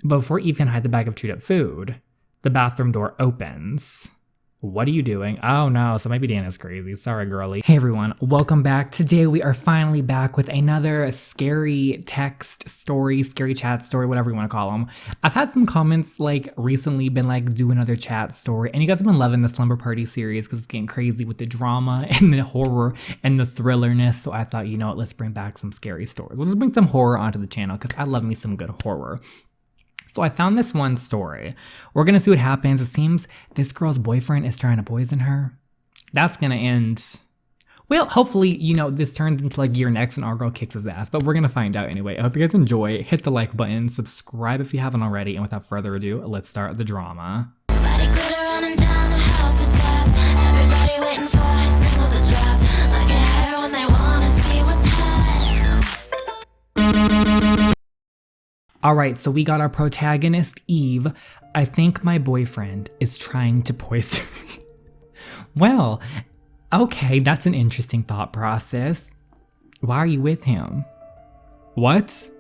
But before Eve can hide the bag of chewed up food, the bathroom door opens. What are you doing? Oh no, so maybe Dan is crazy. Sorry, girly. Hey everyone, welcome back. Today we are finally back with another scary text story, scary chat story, whatever you want to call them. I've had some comments recently been do another chat story, and you guys have been loving the Slumber Party series because it's getting crazy with the drama and the horror and the thrillerness. So I thought, you know what, let's bring back some scary stories. We'll just bring some horror onto the channel because I love me some good horror. So I found this one story. We're gonna see what happens. It seems this girl's boyfriend is trying to poison her. That's gonna end. Well, hopefully, you know, this turns into year next and our girl kicks his ass, but we're gonna find out anyway. I hope you guys enjoy. Hit the like button, subscribe if you haven't already, and without further ado, let's start the drama. Alright, so we got our protagonist, Eve. I think my boyfriend is trying to poison me. Well, okay, that's an interesting thought process. Why are you with him? What?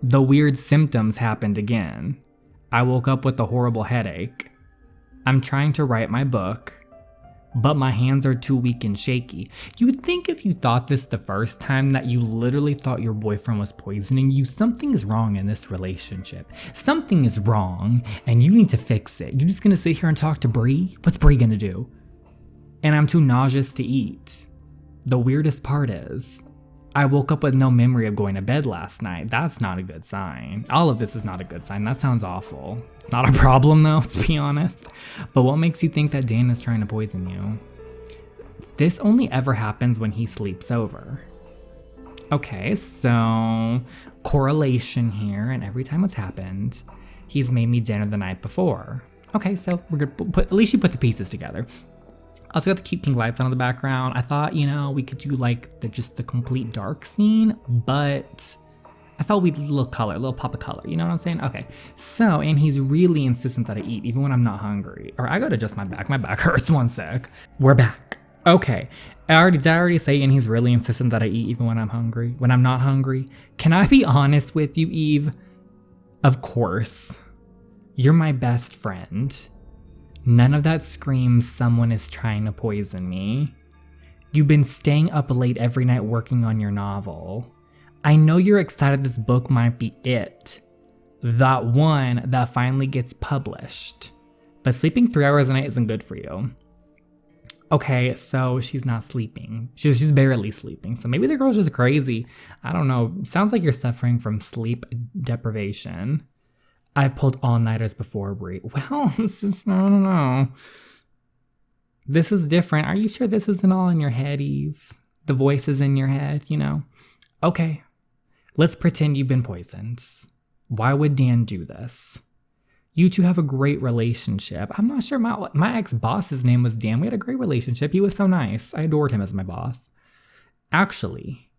The weird symptoms happened again. I woke up with a horrible headache. I'm trying to write my book, but my hands are too weak and shaky. You would think if you thought this the first time that you literally thought your boyfriend was poisoning you, something is wrong in this relationship. Something is wrong and you need to fix it. You're just gonna sit here and talk to Bree? What's Bree gonna do? And I'm too nauseous to eat. The weirdest part is, I woke up with no memory of going to bed last night. That's not a good sign. All of this is not a good sign. That sounds awful. It's not a problem though, to be honest. But what makes you think that Dan is trying to poison you? This only ever happens when he sleeps over. Okay, so correlation here, and every time it's happened, he's made me dinner the night before. Okay, so we're gonna at least you put the pieces together. I also got the cute pink lights on in the background. I thought, you know, we could do just the complete dark scene, but I thought we'd do a little color, a little pop of color, you know what I'm saying? Okay, so, and he's really insistent that I eat, even when I'm not hungry. Or I gotta adjust my back hurts, one sec. We're back. Okay, did I already say, and he's really insistent that I eat even when I'm hungry, when I'm not hungry? Can I be honest with you, Eve? Of course. You're my best friend. None of that screams someone is trying to poison me. You've been staying up late every night working on your novel. I know you're excited this book might be it. That one that finally gets published. But sleeping 3 hours a night isn't good for you. Okay, so she's not sleeping. She's barely sleeping. So maybe the girl's just crazy. I don't know. Sounds like you're suffering from sleep deprivation. I've pulled all-nighters before, Brie. Well, this is, I don't know. This is different. Are you sure this isn't all in your head, Eve? The voice is in your head, you know? Okay, let's pretend you've been poisoned. Why would Dan do this? You two have a great relationship. I'm not sure my ex-boss's name was Dan. We had a great relationship. He was so nice. I adored him as my boss. Actually,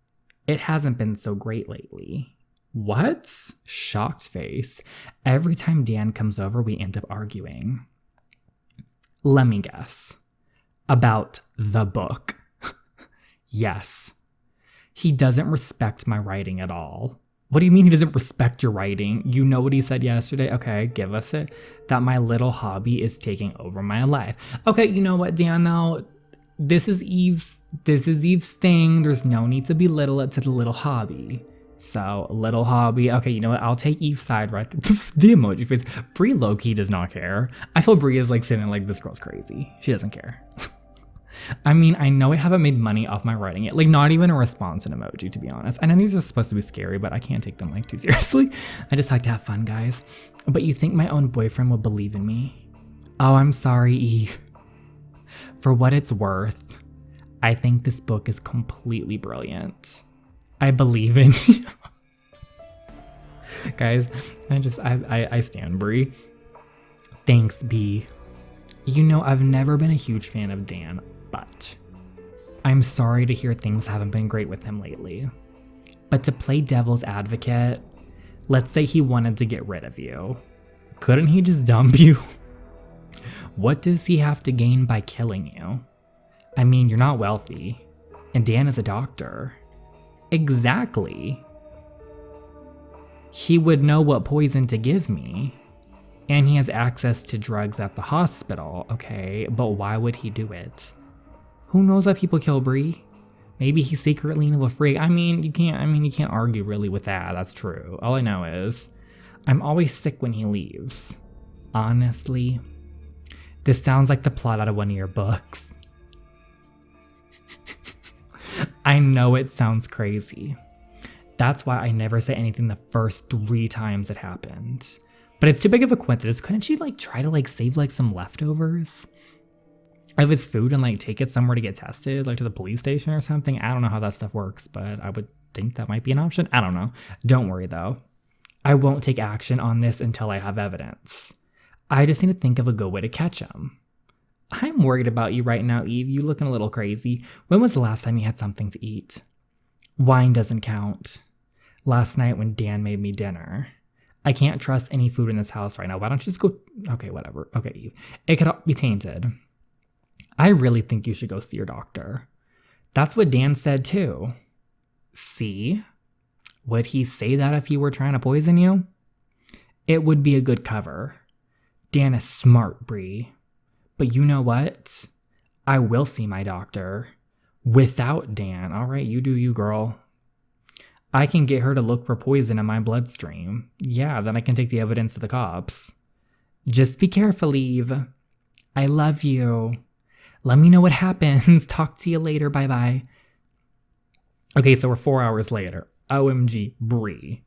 it hasn't been so great lately. What? Shocked face. Every time Dan comes over, we end up arguing. Let me guess. About the book. Yes. He doesn't respect my writing at all. What do you mean he doesn't respect your writing? You know what he said yesterday? Okay, give us it. That my little hobby is taking over my life. Okay, you know what, Dan, though? This is Eve's thing. There's no need to belittle it to the little hobby. So, little hobby. Okay, you know what? I'll take Eve's side right there. The emoji face. Brie low-key does not care. I feel Brie is sitting this girl's crazy. She doesn't care. I mean, I know I haven't made money off my writing it. Not even a response in emoji, to be honest. I know these are supposed to be scary, but I can't take them too seriously. I just like to have fun, guys. But you think my own boyfriend will believe in me? Oh, I'm sorry, Eve. For what it's worth, I think this book is completely brilliant. I believe in you. Guys, I stand Brie. Thanks, B. You know, I've never been a huge fan of Dan, but I'm sorry to hear things haven't been great with him lately. But to play devil's advocate, let's say he wanted to get rid of you. Couldn't he just dump you? What does he have to gain by killing you? I mean, you're not wealthy, and Dan is a doctor. Exactly. he would know what poison to give me. And he has access to drugs at the hospital, okay? But why would he do it? Who knows why people kill Bree? Maybe he's secretly an evil freak. You can't argue really with that. That's true. All I know is I'm always sick when he leaves. Honestly, this sounds like the plot out of one of your books. I know it sounds crazy. That's why I never say anything the first 3 times it happened. But it's too big of a coincidence. Couldn't she try to save some leftovers of his food and take it somewhere to get tested, to the police station or something? I don't know how that stuff works, but I would think that might be an option. I don't know. Don't worry though. I won't take action on this until I have evidence. I just need to think of a good way to catch him. I'm worried about you right now, Eve. You looking a little crazy. When was the last time you had something to eat? Wine doesn't count. Last night when Dan made me dinner. I can't trust any food in this house right now. Why don't you just go? Okay, whatever. Okay, Eve. It could be tainted. I really think you should go see your doctor. That's what Dan said too. See? Would he say that if he were trying to poison you? It would be a good cover. Dan is smart, Bree. But you know what? I will see my doctor. Without Dan. Alright, you do you, girl. I can get her to look for poison in my bloodstream. Yeah, then I can take the evidence to the cops. Just be careful, Eve. I love you. Let me know what happens. Talk to you later. Bye-bye. Okay, so we're 4 hours later. OMG, Bree.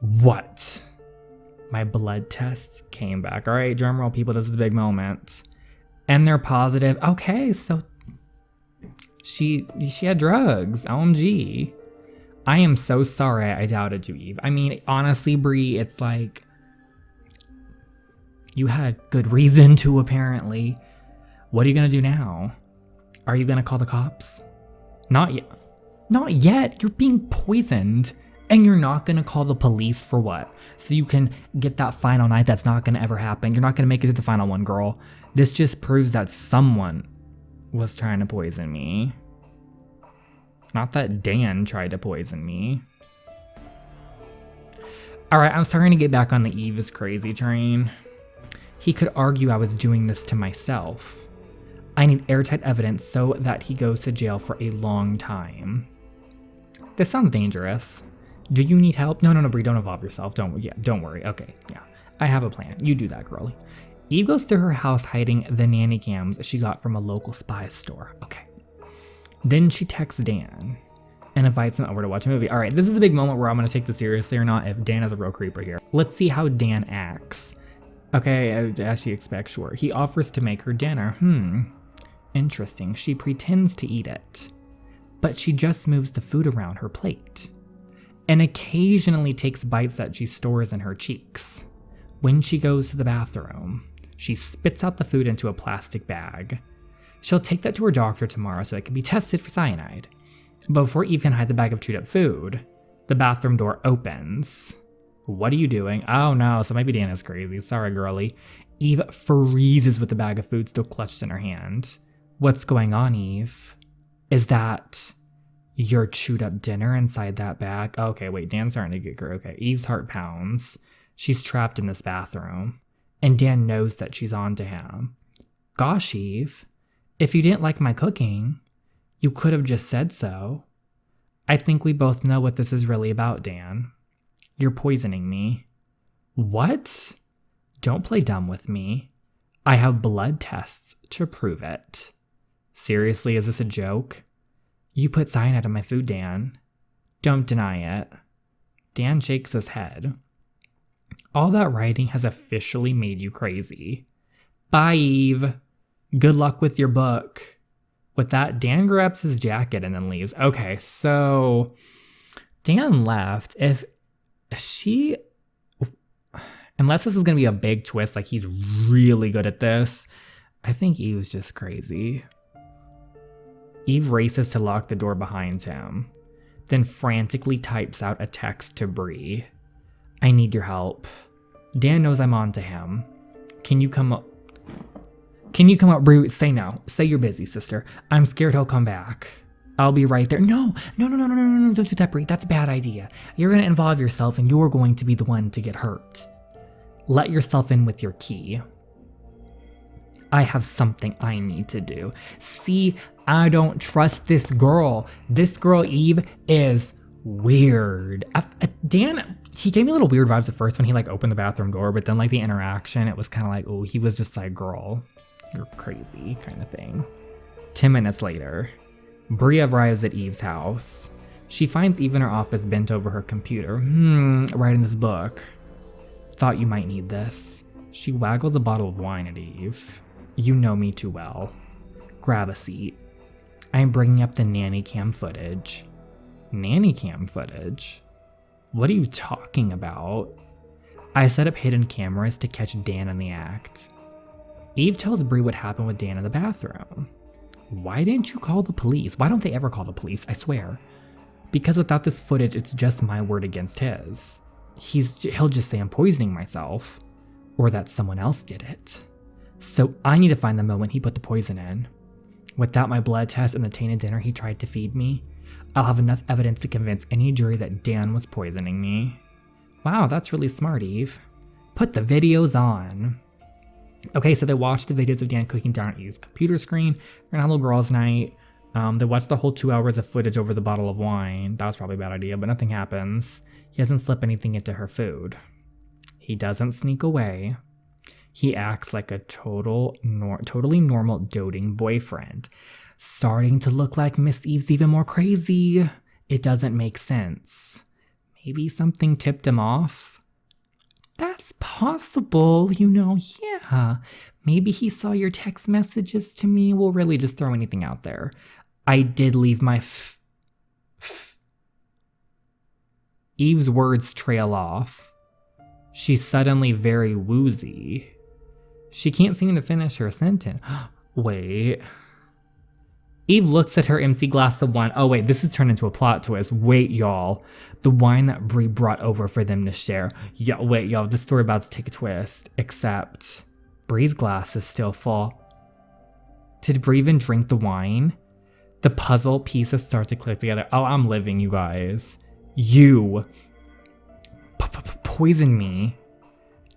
What? My blood tests came back. All right, drumroll, people, this is a big moment. And they're positive. Okay, so she had drugs. OMG. I am so sorry I doubted you, Eve. Honestly, Bree, it's you had good reason to, apparently. What are you gonna do now? Are you gonna call the cops? Not yet. Not yet. You're being poisoned. And you're not gonna call the police for what? So you can get that final night that's not gonna ever happen. You're not gonna make it to the final one, girl. This just proves that someone was trying to poison me. Not that Dan tried to poison me. Alright, I'm starting to get back on the Eve is crazy train. He could argue I was doing this to myself. I need airtight evidence so that he goes to jail for a long time. This sounds dangerous. Do you need help? No, Bree, don't involve yourself. Don't worry. Okay, yeah. I have a plan. You do that, girlie. Eve goes to her house hiding the nanny cams she got from a local spy store. Okay. Then she texts Dan and invites him over to watch a movie. All right, this is a big moment where I'm going to take this seriously or not if Dan is a real creeper here. Let's see how Dan acts. Okay, as she expects, sure. He offers to make her dinner. Interesting. She pretends to eat it, but she just moves the food around her plate and occasionally takes bites that she stores in her cheeks. When she goes to the bathroom, she spits out the food into a plastic bag. She'll take that to her doctor tomorrow so it can be tested for cyanide. But before Eve can hide the bag of chewed up food, the bathroom door opens. What are you doing? Oh no, so maybe Dan is crazy. Sorry, girlie. Eve freezes with the bag of food still clutched in her hand. What's going on, Eve? Is that your chewed up dinner inside that bag? Okay, wait, Dan's starting to get her. Okay, Eve's heart pounds. She's trapped in this bathroom, and Dan knows that she's on to him. Gosh, Eve, if you didn't like my cooking, you could have just said so. I think we both know what this is really about, Dan. You're poisoning me. What? Don't play dumb with me. I have blood tests to prove it. Seriously, is this a joke? You put cyanide in my food, Dan. Don't deny it. Dan shakes his head. All that writing has officially made you crazy. Bye, Eve. Good luck with your book. With that, Dan grabs his jacket and then leaves. Okay, so Dan left. If she... Unless this is going to be a big twist, like he's really good at this, I think Eve was just crazy. Eve races to lock the door behind him, then frantically types out a text to Bree. I need your help. Dan knows I'm on to him. Can you come up? Can you come up, Bree? Say no. Say you're busy, sister. I'm scared he'll come back. I'll be right there. No, no, no, no, no, no, no, no, don't do that, Brie. That's a bad idea. You're gonna involve yourself and you're going to be the one to get hurt. Let yourself in with your key. I have something I need to do. See, I don't trust this girl. This girl, Eve, is weird. Dan, he gave me a little weird vibes at first when he like opened the bathroom door, but then like the interaction, it was kind of like, oh, he was just like, girl, you're crazy kind of thing. 10 minutes later, Brie arrives at Eve's house. She finds Eve in her office bent over her computer. Writing this book. Thought you might need this. She waggles a bottle of wine at Eve. You know me too well. Grab a seat. I am bringing up the nanny cam footage. Nanny cam footage? What are you talking about? I set up hidden cameras to catch Dan in the act. Eve tells Brie what happened with Dan in the bathroom. Why didn't you call the police? Why don't they ever call the police? I swear. Because without this footage, it's just my word against his. He'll just say I'm poisoning myself, or that someone else did it. So I need to find the moment he put the poison in. Without my blood test and the tainted dinner he tried to feed me, I'll have enough evidence to convince any jury that Dan was poisoning me. Wow, that's really smart, Eve. Put the videos on. Okay, so they watched the videos of Dan cooking down at Eve's computer screen. They're gonna have a little girls' night. They watched the whole 2 hours of footage over the bottle of wine. That was probably a bad idea, but nothing happens. He doesn't slip anything into her food. He doesn't sneak away. He acts like a totally normal doting boyfriend. Starting to look like Miss Eve's even more crazy. It doesn't make sense. Maybe something tipped him off? That's possible, yeah. Maybe he saw your text messages to me. We'll really just throw anything out there. I did leave my Eve's words trail off. She's suddenly very woozy. She can't seem to finish her sentence. Wait. Eve looks at her empty glass of wine. Oh wait, this has turned into a plot twist. Wait, y'all. The wine that Brie brought over for them to share. Yeah, wait, y'all, this story about to take a twist. Except, Brie's glass is still full. Did Brie even drink the wine? The puzzle pieces start to click together. Oh, I'm living, you guys. You poisoned me.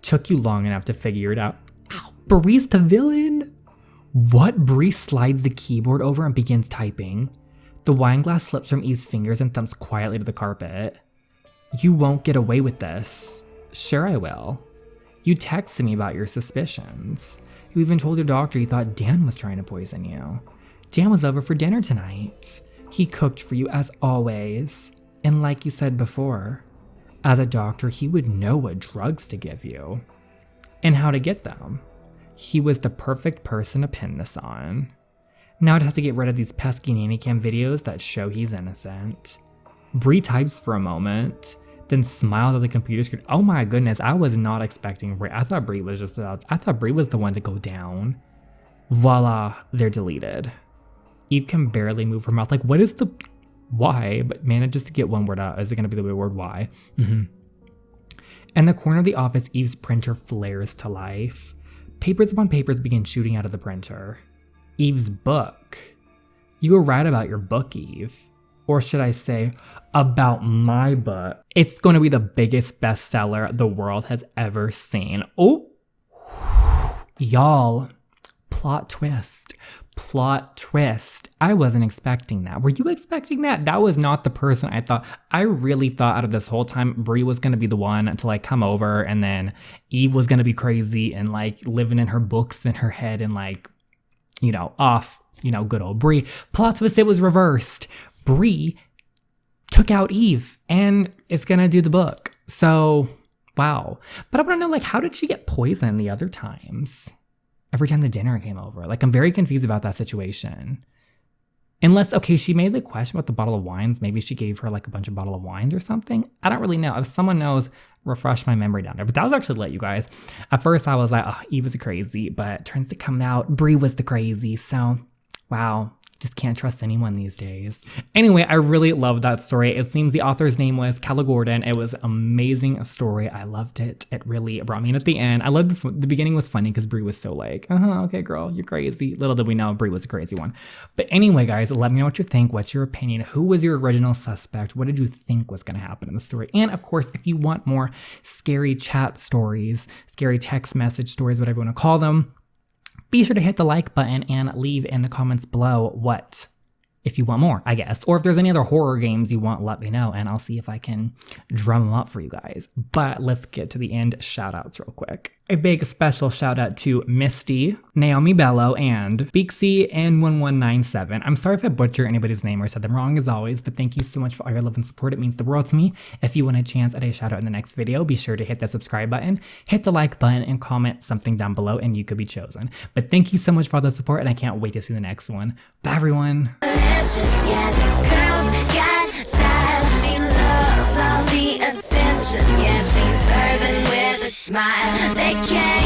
Took you long enough to figure it out. Ow, Brie's the villain? What? Brie slides the keyboard over and begins typing. The wine glass slips from Eve's fingers and thumps quietly to the carpet. You won't get away with this. Sure I will. You texted me about your suspicions. You even told your doctor you thought Dan was trying to poison you. Dan was over for dinner tonight. He cooked for you as always. And like you said before, as a doctor, he would know what drugs to give you and how to get them. He was the perfect person to pin this on. Now it has to get rid of these pesky nanny cam videos that show he's innocent. Brie types for a moment, then smiles at the computer screen. Oh my goodness, I was not expecting Brie. I thought Brie was the one to go down. Voila, they're deleted. Eve can barely move her mouth. Like, what is the why? But manages to get one word out. Is it going to be the word why? In the corner of the office, Eve's printer flares to life. Papers upon papers begin shooting out of the printer. Eve's book. You were right about your book, Eve. Or should I say, about my book. It's going to be the biggest bestseller the world has ever seen. Oh, y'all. Plot twist. Plot twist. I wasn't expecting that. Were you expecting that? That was not the person I thought. I really thought out of this whole time, Brie was going to be the one to like come over, and then Eve was going to be crazy and like living in her books in her head and like, off, good old Brie. Plot twist, it was reversed. Brie took out Eve and it's going to do the book. So, wow. But I want to know, like, how did she get poisoned the other times? Every time the dinner came over. Like, I'm very confused about that situation. Unless, okay, she made the question about the bottle of wines. Maybe she gave her like a bunch of bottle of wines or something. I don't really know. If someone knows, refresh my memory down there. But that was actually lit, you guys. At first I was like, oh, Eve was crazy, but it turns to come out, Brie was the crazy. So, wow. Just can't trust anyone these days. Anyway, I really loved that story. It seems the author's name was Calla Gordon. It was an amazing story. I loved it. It really brought me in at the end. I loved the beginning was funny because Brie was so like, okay, girl, you're crazy. Little did we know Brie was a crazy one. But anyway, guys, let me know what you think. What's your opinion? Who was your original suspect? What did you think was going to happen in the story? And of course, if you want more scary chat stories, scary text message stories, whatever you want to call them, be sure to hit the like button and leave in the comments below what, if you want more, I guess. Or if there's any other horror games you want, let me know, and I'll see if I can drum them up for you guys. But let's get to the end shout outs real quick. A big special shout out to Misty, Naomi Bello, and Beaksy and 1197. I'm sorry if I butcher anybody's name or said them wrong as always, but thank you so much for all your love and support. It means the world to me. If you want a chance at a shout out in the next video, be sure to hit that subscribe button, hit the like button, and comment something down below, and you could be chosen. But thank you so much for all the support, and I can't wait to see the next one. Bye, everyone. Yeah, she's serving with a smile. They can't